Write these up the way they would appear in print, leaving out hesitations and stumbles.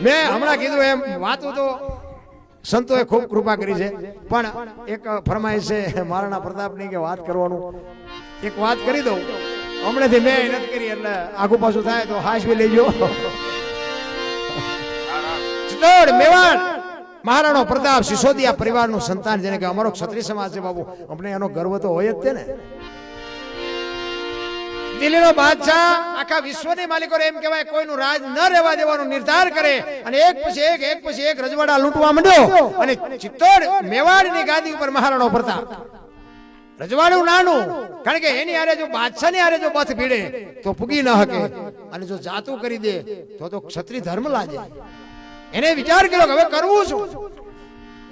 મેં હમણાં કીધું એમ વાતું તો સંતોએ ખૂબ કૃપા કરી છે, પણ એક ફરમાઈશ છે મહારાણા પ્રતાપની કે વાત કરવાનું. એક વાત કરી દઉં હમણાંથી મેં નથી કરી, એટલે આગુ પાછું થાય તો હાશવી લેજો. ચિત્તોડ મેવાડ મહારાણો પ્રતાપ સિસોદિયા પરિવારનું સંતાન, જેને કે અમારો ક્ષત્રિય સમાજ છે બાબુ, અમને એનો ગર્વ તો હોય જ છે ને. દિલ્હીનો બાદશાહ આખા વિશ્વની માલિકોને એમ કહેવાય કોઈનું રાજ ન રહેવા દેવાનો નિર્ધાર કરે અને એક પછી એક રજવાડા લૂંટવા માંડ્યો. અને ચિત્તોડ મેવાડની ગાદી ઉપર મહારાણો પ્રતાપ, રજવાડું નાનું, કારણ કે એની હારે જો બાદશાહની હારે જો બથ ભીડે તો પૂગી ન શકે, અને જો જાતું કરી દે તો ક્ષત્રિય ધર્મ લાગે. એને વિચાર કર્યો કે હવે કરવું શું.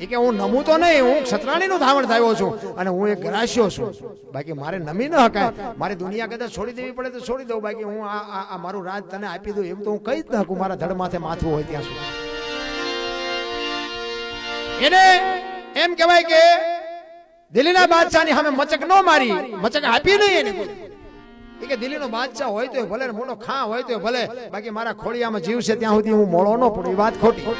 એ કે હું નમું તો નહીં, હું ક્ષત્રાણીનું ધાવણ થયો છું અને હું એક ગ્રાસ્યો છું, બાકી મારે નમી ન હકાય. મારે દુનિયા કદાચ છોડી દેવી પડે તો છોડી દઉં, બાકી હું આ મારું રાજ તને આપી દઉં એમ તો હું કહી જ ન શકું, મારા ધડ માથે માથું હોય ત્યાં સુધી. એને એમ કહેવાય કે દિલ્હીના બાદશાહની સામે મચક ન મારી, મચક આપી નહીં એને. કે દિલ્હીનો બાદશાહ હોય તો ભલે, મોટો ખાં હોય તો ભલે, બાકી મારા ખોડિયામાં જીવ છે ત્યાં સુધી હું મોળો ન પડું, એ વાત ખોટી.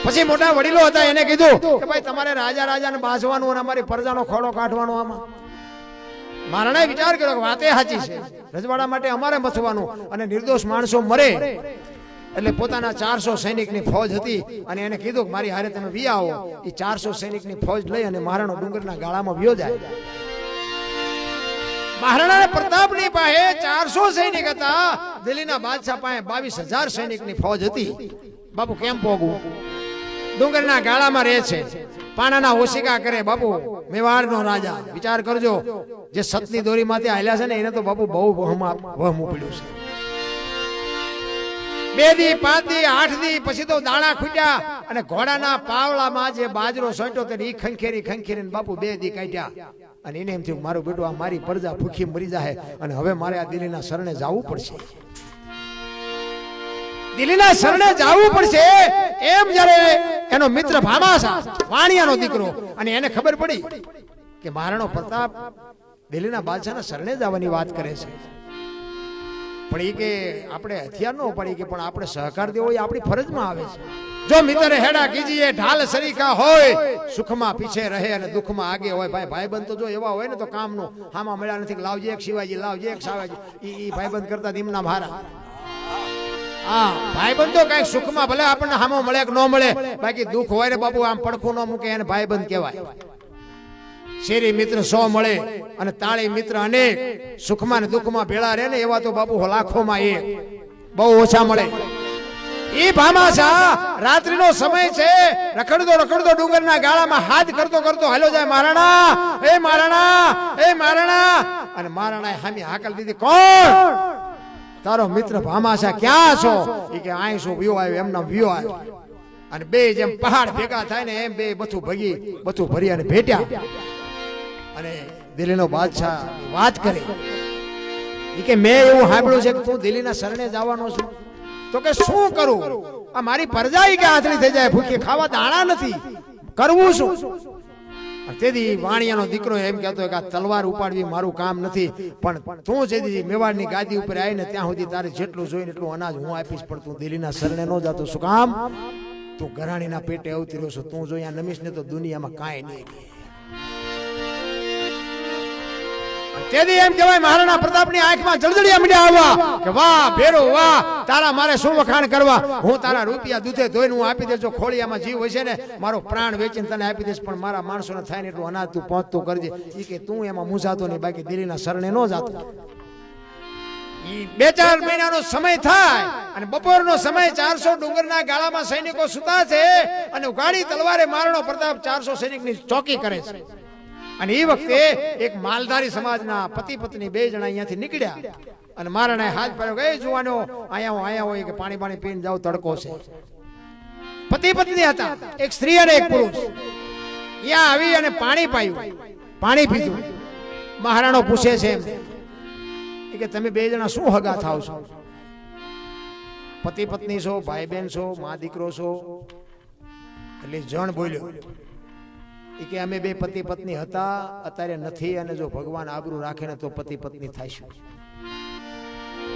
પછી મોટા વડીલો હતા એને કીધું કે ભાઈ તમારે રાજાને બાજવાનું અને અમારી પ્રજાનો ખોડો કાઢવાનો. આમાં મહારાણાએ વિચાર કર્યો કે વાતે સાચી છે, રજવાડા માટે અમારે મથવાનું અને નિર્દોષ માણસો મરે. એટલે પોતાના 400 સૈનિકની ફૌજ હતી અને એને કીધું કે મારી હારે તમે વી આવો. એ 400 સૈનિકની ફૌજ લઈ અને મહારાણો ડુંગરના ગાળામાં વ્યો જાય. મહારાણા પ્રતાપની પાસે 400 સૈનિક હતા, દિલ્હીના બાદશાહ પાસે 22,000 સૈનિકની ફૌજ હતી. બાપુ કેમ પોગવું, ડુંગરના ગાળામાં રહે છે, પાણાના ઓશિકા કરે. બાપુ મેવાડનો રાજા, વિચાર કરજો, જે સતની દોરીમાંથી હાલ્યા છે ને એને તો બાપુ બહુ વહમું પડ્યું છે. 2 દી 5 દી 8 દી પછી તો દાણા ખૂટ્યા અને ઘોડાના પાવળામાં જે બાજરો સોંટ્યો તે ઈ ખંખેરી બાપુ 2 દી કાઢ્યા. અને એને એમ થયું મારું બેટું આ મારી પ્રજા ભૂખી મરી જાય અને હવે મારે આ દિલ્હીના શરણે જવું પડશે, દિલ્હીના શરણે જવું પડશે. એમ જ્યારે એનો મિત્ર ભામાસા, વાણિયાનો દીકરો, અને એને ખબર પડી કે મહારાણો પ્રતાપ દિલ્હીના બાદશાહના શરણે જવાની વાત કરે છે, પણ એ કે આપણે હથિયાર ન ઉપાડી કે પણ આપણે સહકાર દેવો એ આપણી ફરજમાં આવે છે. જો મિત્ર હેડા કીજીએ ઢાલ સરીકા હોય, સુખમાં પીછે રહે અને દુઃખમાં આગે હોય. ભાઈબંધ તો જો એવા હોય ને તો કામનું હામાં મળ્યા નથી, લાવજે એક શિવાજી, લાવજે એક સાવાજી. ઈ ભાઈબંધ કરતા ધીમના મારા. હા, ભાઈબંધ તો કઈ સુખમાં ભલે આપણને હામો મળે કે ન મળે, બાકી દુઃખ હોય ને બાપુ આમ પડખું ન મૂકે એને ભાઈબંધ કહેવાય. શેરી મિત્ર 100 મળે અને તાળી મિત્ર અનેક, સુખમાં ને દુઃખમાં ભેળા રહે ને એવા તો બાપુ લાખોમાં એક, બહુ ઓછા મળે. ઈ ભામાસા રાત્રિનો સમય છે, રખડતો ડુંગરના ગાળામાં હાથ કરતો હાલો જાય મહારાણા, એ મહારાણા, એ મહારાણા. અને મહારાણાએ હામી હાકલ દીધી, કોણ? તારો મિત્ર ભામાસા, ક્યાં છો? ઈ કે આય શું વ્યો આવ્યો, એમના વ્યો આવ્યો. અને બે જેમ પહાડ ભેગા થાય ને એમ બે બથું ભરી અને ભેટ્યા. અને દિલ્હીનો બાદશાહ વાત કરે કે મેં એવું સાંભળ્યું છે કે તું દિલ્હીના શરણે જવાનો છું. તો કે શું કરું, આ મારી પ્રજા કે આંધળી થઈ જાય, ભૂખી ખાવા દાણા નથી, કરવું શું? તેથી વાણિયાનો દીકરો એમ કહેતો કે આ તલવાર ઉપાડવી મારું કામ નથી, પણ તું જેથી મેવાડની ગાદી ઉપર આવીને ત્યાં સુધી તારે જેટલું જોઈને એટલું અનાજ હું આપીશ, પણ તું દિલ્હીના શરણે ન જાતો. શું કામ? તું ઘરાણીના પેટે અવતર્યો છો, તું જો અહીંયા નમીશ ને તો દુનિયામાં કાંઈ નહીં. તેથી એમ કહેવાય મહારાણા પ્રતાપની આંખમાં જળજળિયા મીડ્યા આવવા કે વાહ ભેરો વાહ, તારા મારે શું વખાણ કરવા, હું તારા રૂપિયા દૂધે ધોઈને હું આપી દેજો, ખોળિયામાં જીવ હશે ને મારો પ્રાણ વેચીને તને આપી દઈશ, પણ મારા માણસોને થાય ને એટલું અનાજ તું પહોંચતું કરજે. ઈ કે તું એમાં મૂંઝાતો નહીં, બાકી દિલ્હીના શરણે ન જાતો. 2-4 મહિનાનો સમય થાય અને બપોરનો સમય, 400 ડુંગરના ગાળામાં સૈનિકો સુતા છે અને ઉગાડી તલવારે મહારાણો પ્રતાપ 400 સૈનિકની ચોકી કરે છે. અને એ વખતે એક માલધારી સમાજના પતિ પત્ની 2 જણા અહીંયાથી નીકળ્યા અને મહારાણાએ હાથ પાડ્યો કે એ જુવાનો અહીંયા હોય કે પાણી પીને જાવ, તડકો છે. પતિ પત્ની હતા, એક સ્ત્રી અને એક પુરુષ. અહીંયા આવી અને પાણી પીધું. મહારાણો પૂછે છે એમ કે તમે 2 જણા શું હગા થાવ છો? પતિ પત્ની છો, ભાઈ બહેન છો, મા દીકરો છો? એટલે જણ બોલ્યો કે અમે 2 પતિ પત્ની હતા, અત્યારે નથી, અને જો ભગવાન આબરૂ રાખે ને તો પતિ પત્ની થઈશું.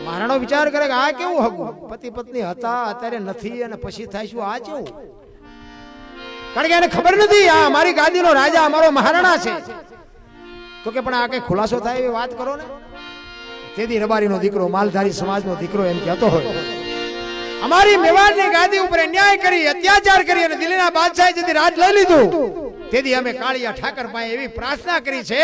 મહારાણો વિચાર કરે કે આ કેવું હગું, પતિ પત્ની હતા અત્યારે નથી અને પછી થાય શું, આ કેવું? કારણ કે એને ખબર નથી આ મારી ગાદીનો રાજા અમારો મહારાણા છે. તો કે પણ આ કઈ ખુલાસો થાય એવી વાત કરો ને. તેથી રબારીનો દીકરો, માલધારી સમાજનો દીકરો એમ કહેતો હોય, અમારી મેવાડની ગાદી ઉપર અન્યાય કરી, અત્યાચાર કરી અને દિલ્હીના બાદશાહે જેથી રાજ લઈ લીધું, તેથી અમે કાળિયા ઠાકર પાસે એવી પ્રાર્થના કરી છે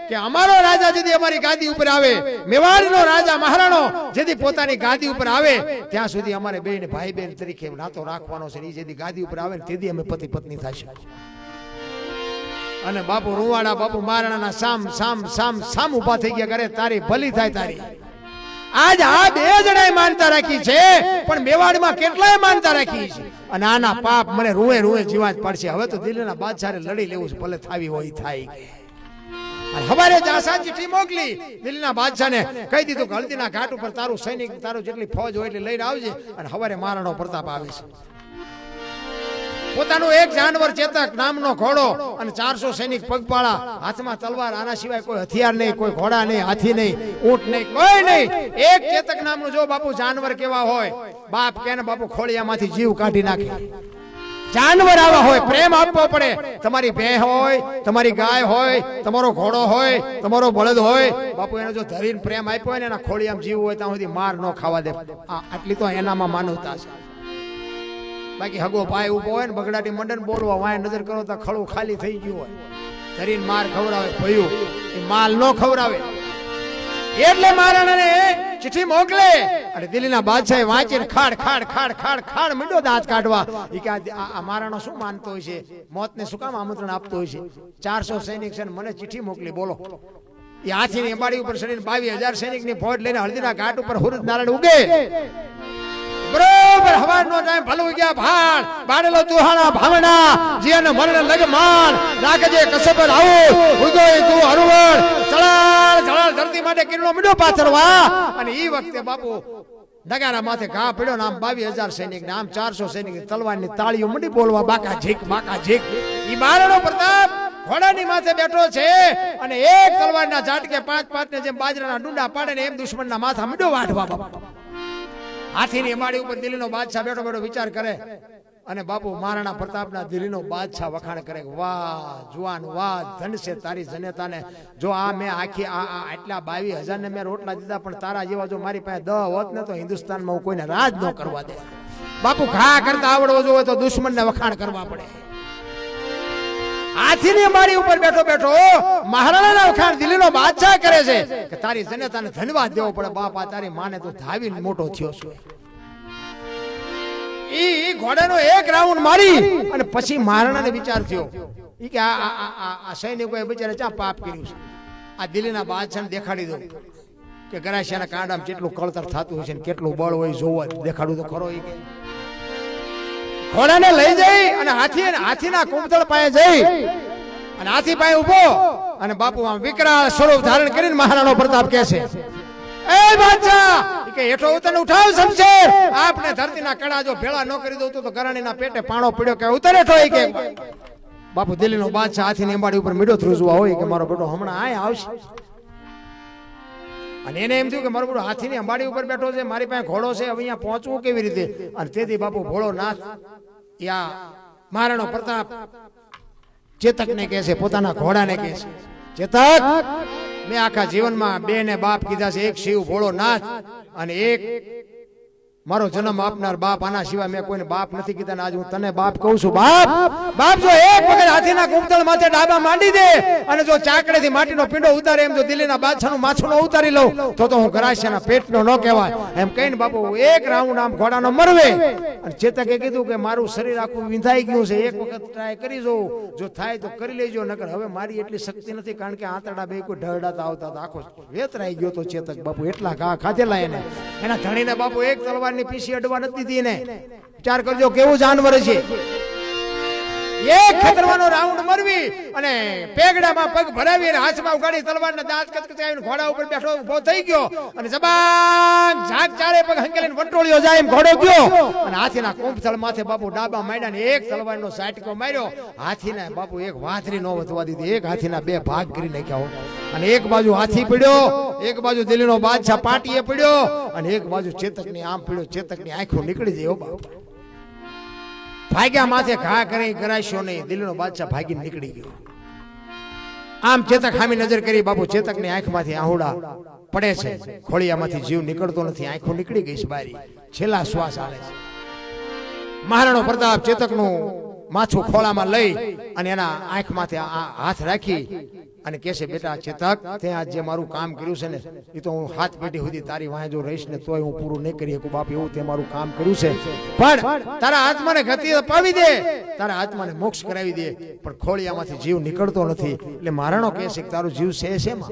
કે અમારો રાજા જેથી અમારી ગાદી ઉપર આવે, મેવાડનો રાજા મહારાણો જેથી પોતાની ગાદી ઉપર આવે, ત્યાં સુધી અમારે બેન ભાઈ બેન તરીકે નાતો રાખવાનો છે. જેથી ગાદી ઉપર આવે તેથી અમે પતિ પત્ની થશે. અને બાપુ રૂવાડા, બાપુ મહારાણાના સામ સામ સામ સામ ઉભા થઈ ગયા, કરે તારી ભલી થાય તારી. આજ આ બે જણાએ માનતા રાખી છે, પણ મેવાડમાં કેટલાય માનતા રાખી છે. અને આના પાપ મને રૂએ રૂએ જીવા જ પડશે. હવે તો દિલ્હીના બાદશાહે લડી લેવું છે, ભલે થાવી હોય થાય. અને હવારે જાસા ચિઠ્ઠી મોકલી દિલ્હીના બાદશાહને, કહી દીધું કે હલ્દીના ઘાટ ઉપર તારું સૈનિક, તારું જેટલી ફૌજ હોય એટલે લઈને આવજે. અને હવારે મહારાણો પ્રતાપ આવે છે. પોતાનું એક જાનવર ચેતક નામનો ઘોડો અને 400 સૈનિક પગપાળા, હાથમાં તલવાર, આના સિવાય કોઈ હથિયાર નહીં, કોઈ ઘોડા નહીં, હાથી નહીં, ઊંટ નહીં, કોઈ નહીં. એક ચેતક નામનું જો બાપુ જાનવર કેવા હોય, બાપ કે ને બાપુ ખોળિયામાંથી જીવ કાઢી નાખે. જાનવર આવા હોય, પ્રેમ આપવો પડે. તમારી ભેં હોય, તમારી ગાય હોય, તમારો ઘોડો હોય, તમારો બળદ હોય, બાપુ એને જો ધરીને પ્રેમ આપ્યો હોય ને એના ખોળિયામાં જીવ હોય ત્યાં સુધી માર ન ખાવા દે. આટલી તો એનામાં માનવતા છે. બાકી હગો ભાઈ ઉભો હોય ને બગડાટી મંડન બોલવા, વાય નજર કરો તો ખળું ખાલી થઈ ગયું હોય, ધરીને માર ખવડાવે. ભયું એ માલ ન ખવડાવે. એટલે મહારાણાને ચિઠ્ઠી મોકલે અને દિલ્હીના બાદશાહે વાંચીને ખાડ ખાડ ખાડ ખાડ ખાડ મીંડો દાંત કાઢવા. એ કે આ મહારાણો શું માનતો હોય છે, મોતને શું કામ આમંત્રણ આપતો હોય છે? 400 સૈનિક છે મને ચિઠ્ઠી મોકલી, બોલો. એ હાથીની અંબાડી ઉપર ચડીને 22,000 સૈનિકની ફોજ લઈને હલ્દીના ઘાટ ઉપર હુરત નારાયણ ઉગે. બરોબર હવાનો ટાઈમ ભલું ગયા ભાણ, બાડેલો તુહાણા ભાવના, જીને મરણે લગમાન, રાખજે કસબર આવું, ઉદોય તું હરવળ, ચળાળ ચળાળ ધરતી માટે કિરણો મીડો પાથરવા. અને ઈ વખતે બાપુ નગારા માથે ઘા પડ્યો ને આમ 22,000 સૈનિક ને આમ 400 સૈનિક તલવારની તાળીઓ મંડી બોલવા, બાકા ઝીક બાકા ઝીક. ઈ મહારાણો પ્રતાપ ઘોડાની માથે બેઠો છે અને એક તલવારના ઝાટકે 5-5 ને જેમ બાજરાના ડુંડા પાડે ને એમ દુશ્મનના માથા મીડો વાઢવા. બાપા હાથીની અંબાડી ઉપર દિલ્હીનો બાદશાહ બેઠો બેઠો વિચાર કરે. અને બાપુ મહારાણા પ્રતાપના દિલ્હીનો બાદશાહ વખાણ કરે, વાહ જુવાન, વાહ ધન છે તારી જનેતાને. જો આ મેં આખી આટલા 22,000 ને મેં રોટલા દીધા, પણ તારા જેવા જો મારી પાસે 10 હોત ને તો હિન્દુસ્તાનમાં હું કોઈને રાજ ન કરવા દે. બાપુ ઘા કરતા આવડવો જોઈએ તો દુશ્મનને વખાણ કરવા પડે. હાથીની અંબાડી ઉપર બેઠો બેઠો મહારાણાના વખાણ દિલ્હીનો બાદશાહ કરે છે કે તારી જનતાને ધન્યવાદ દેવો પડે. બાપા તારી માને તો ધાવીને મોટો થયો છે. ઈ ઘોડાનો એક રાઉન્ડ મારી અને પછી મહારાણાને વિચાર થયો ઈ કે આ સૈનિકોએ બિચારે ચા પાપ કર્યું છે. આ દિલ્હીના બાદશાહને દેખાડી દો કે ગરાસિયાના કાંડામાં કેટલું કળતર થતું હશે ને કેટલું બળ હોય જોવા, દેખાડું તો ખરો. ઈ કે ઘોડાને લઈ જઈ અને હાથીના કુંભતળ પાસે જઈ અને હાથી પાસે ઉભો અને બાપુ આમ વિકરાળ સ્વરૂપ ધારણ કરીને મહારાણો પ્રતાપ કહે છે, એ બાદશાહ કે હેઠો ઉતરને ઉઠાવ શમશેર. આપને ધરતીના કડા જો ભેળા ન કરી દઉં તો ગરાણીના પેટે પાણો પડ્યો કે ઉતર હેઠો. કે બાપુ દિલ્હીનો બાદશાહ હાથીની અંબાડી ઉપર મીડો ધ્રુજવા હોય કે મારો બેટો હમણાં આય આવશે. અને એને એમ થયું કે મારો બેટો હાથીની અંબાડી ઉપર બેઠો છે, મારી પાસે ઘોડો છે, હવે અહીંયા પહોંચવું કેવી રીતે? અને તેથી બાપુ ભોળો નાથ યા મહારાણો પ્રતાપ ચેતકને કહે છે, પોતાના ઘોડાને કહે છે, ચેતક મેં આખા જીવનમાં 2 ને બાપ કીધા છે, એક શિવ ભોળો નાથ અને એક મારો જન્મ આપનાર બાપ. આના સિવાય મેં કોઈને બાપ નથી કીધા. આજ હું તને બાપ કહું છું. બાપ બાપ જો એક વખત હાથીના કુંભતળ માથે ડાબા માંડી દે અને જો ચાકડેથી માટીનો પીંડો ઉતારે એમ જો દિલ્હીના બાદશાહનું માછું ન ઉતારી લઉં તો હું ગરાસિયાના પેટનો ન કહેવાય. એમ કહીને બાપુ એક રાઉન્ડ આમ ઘોડાનો મરવે. અને ચેતકે કીધું કે મારું શરીર આખું વિંધાઈ ગયું છે, એક વખત ટ્રાય કરી જોઉં, જો થાય તો કરી લેજો, નકર હવે મારી એટલી શક્તિ નથી. કારણ કે આંતરડા બે કોઈ ઢળડાતા આવતા આખો વેતરાઈ ગયો તો ચેતક. બાપુ એટલા ઘા ખાધેલા એને. એના ધણીને બાપુ એક તલવાર પીસી અડવા નથી દીધી ને. વિચાર કરજો કેવું જાનવર છે. એક ખતરવાનો રાઉન્ડ મરવી અને પેગડામાં પગ ભરાવી અને હાથમાં ઉગાડી તલવારના દાંત કચકચાવીને ઘોડા ઉપર બેઠો ઉભો થઈ ગયો અને જબાન ઝાક ચારે પગ હંકેલીને વંટોળિયો જાય એમ ઘોડો ગયો અને હાથીના કુંભતળ માથે બાપુ ડાબા માંડ્યા ને એક તલવારનો ઝાટકો માર્યો. હાથીને બાપુ એક વાથરી નો વધવા દીધી, એક હાથીના 2 ભાગ કરી નાખ્યા. અને એક બાજુ હાથી પડ્યો, એક બાજુ દિલ્હીનો બાદશાહ પાટીએ પડ્યો, અને એક બાજુ ચેતકની આમ પડ્યો. ચેતકની આંખો નીકળી જાય. બાપ ભાગ્યા માથે ઘા કરી કરાશ્યો નહીં. દિલ્હીનો બાદશાહ ભાગીને નીકળી ગયો. આમ ચેતક સામી નજર કરી. બાપુ ચેતકની આંખમાંથી આહુડા પડે છે. ખોળિયામાંથી જીવ નીકળતો નથી. આંખો નીકળી ગઈ છે બારી. છેલ્લા શ્વાસ આલે છે. મહારાણો પ્રતાપ ચેતકનું માથું ખોળામાં લઈ અને એના આંખમાંથી હાથ રાખી અને કહે છે, બેટા ચેતક, તે આજ જે મારું કામ કર્યું છે ને, એ તો હું હાથ પેઢી સુધી તારી વાંહે જો રહીશ ને તોય હું પૂરું નહીં કરી શકું. બાપ, એવું તે મારું કામ કર્યું છે, પણ તારા આત્માને ગતિ અપાવી દે, તારા આત્માને મોક્ષ કરાવી દે. પણ ખોળિયામાંથી જીવ નીકળતો નથી. એટલે મહારાણો કહે છે કે તારો જીવ છે શેમાં?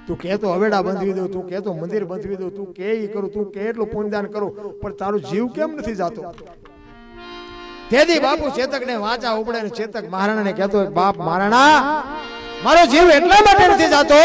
તું કે તો હવેડા બંધવી દઉં, તું કે તો મંદિર બંધવી દઉં, તું કે ઈ કરું, તું કે એટલું પુણ્યદાન કરું, પણ તારું જીવ કેમ નથી જાતો? તેથી બાપુ ચેતકને વાચા ઉપડે ને ચેતક મહારાણાને કહેતો, બાપ મહારાણા, મારો જીવ એટલા માટે નથી જાતો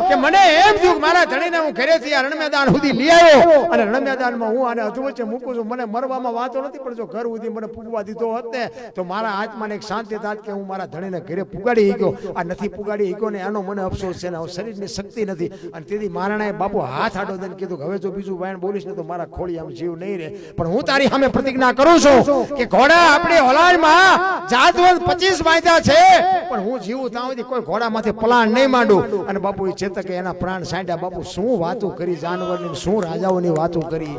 કે મને એમ થયું કે મારા ધણીને હું ઘરેથી આ રણ મેદાન સુધી લઈ આવ્યો, અને રણ મેદાનમાં હું આને અધવચ્ચે મૂકું છું. મને મરવામાં વાતો નથી, પણ જો ઘર સુધી મને પૂગવા દીધો હોત ને તો મારા આત્માને એક શાંતિ થાત કે હું મારા ધણીને ઘરે પુગાડી ગયો. આ નથી પુગાડી ગયો ને એનો મને અફસોસ છે ને શરીરની શક્તિ નથી. અને તેથી મહારાણાએ બાપુ હાથ આડો દઈને કીધું કે હવે જો બીજું વાયણ બોલીશ ને તો મારા ખોળિયામાં જીવ નહીં રહે. પણ હું તારી સામે પ્રતિજ્ઞા કરું છું કે ઘોડા આપણી હોલાળમાં જાતવંત 25 બાંધ્યા છે, પણ હું જીવું ત્યાં સુધી કોઈ ઘોડામાંથી પલાણ નહીં માંડું. અને બાપુ એ ચેતકે એના પ્રાણ સાંટ્યા. બાપુ શું વાતો કરી જાનવરની, શું રાજાઓની વાતો કરી.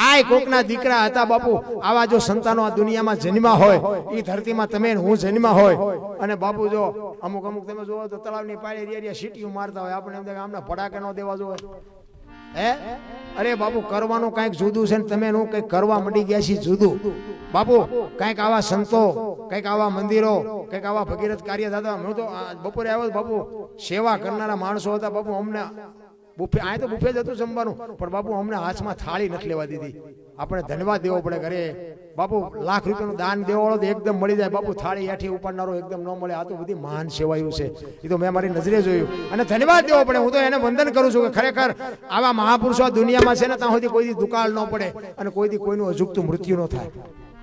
આ કોકના દીકરા હતા બાપુ. આવા જો સંતાનો આ દુનિયામાં જન્મા હોય, એ ધરતીમાં તમે હું જન્મા હોય, અને બાપુ જો અમુક તમે જોવો તો તળાવની પાળે રેરિયા સીટીઓ મારતા હોય, આપણે એમ થાય આમને ફટાકે ન દેવા જોઈએ. હે અરે બાપુ, કરવાનું કઈક જુદું છે ને તમે એનું કઈક કરવા માંડી ગયા છે જુદું. બાપુ કઈક આવા સંતો, કઈક આવા મંદિરો, કઈક આવા ભગીરથ કાર્ય થતા. હું તો બપોરે આવ્યો બાપુ, સેવા કરનારા માણસો હતા બાપુ. અમને બુફે આ તો બુફે જ હતું જમવાનું, પણ બાપુ અમને હાથમાં થાળી નથી લેવા દીધી. આપણે ધન્યવાદ દેવો પડે. ઘરે બાપુ લાખ રૂપિયાનું દાન દેવો તો એકદમ મળી જાય. બાપુ થાળી હેઠી ઉપાડનારો એકદમ ન મળે. આ તો બધી મહાન સેવાયું છે, એ તો મેં મારી નજરે જોયું. અને ધન્યવાદ દેવો પડે. હું તો એને વંદન કરું છું કે ખરેખર આવા મહાપુરુષો દુનિયામાં છે ને, ત્યાં સુધી કોઈ દુકાળ ન પડે અને કોઈ કોઈનું અજુગતું મૃત્યુ ન થાય.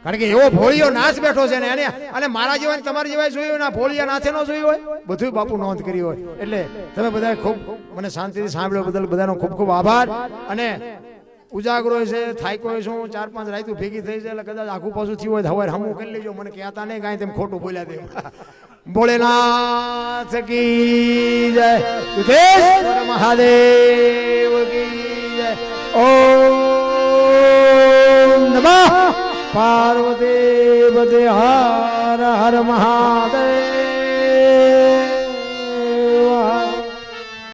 કારણ કે એવો ભોળિયો નાથ બેઠો છે ને એને, અને મારા જેવા તમારી જેવા જોયું ના ભોળિયા નાથે ન જોયું હોય, બધું બાપુ નોંધ કરી હોય. એટલે તમે બધા ખૂબ મને શાંતિથી સાંભળ્યો બદલ બધાનો ખૂબ ખૂબ આભાર. અને ઉજાગરો છે, થાયકો છું, 4-5 રાતું ભેગી થઈ છે, એટલે કદાચ આખું પાછું થયું હોય હવે હમું કરી લેજો. મને કહેતા નહીં કાંઈ તેમ ખોટું બોલ્યા તેમ. ભોળેનાથ કી જય, સિદ્ધેશ્વર મહાદેવ કી જય. ઓમ નમઃ પાર્વતી પતે. હર હર મહાદેવ.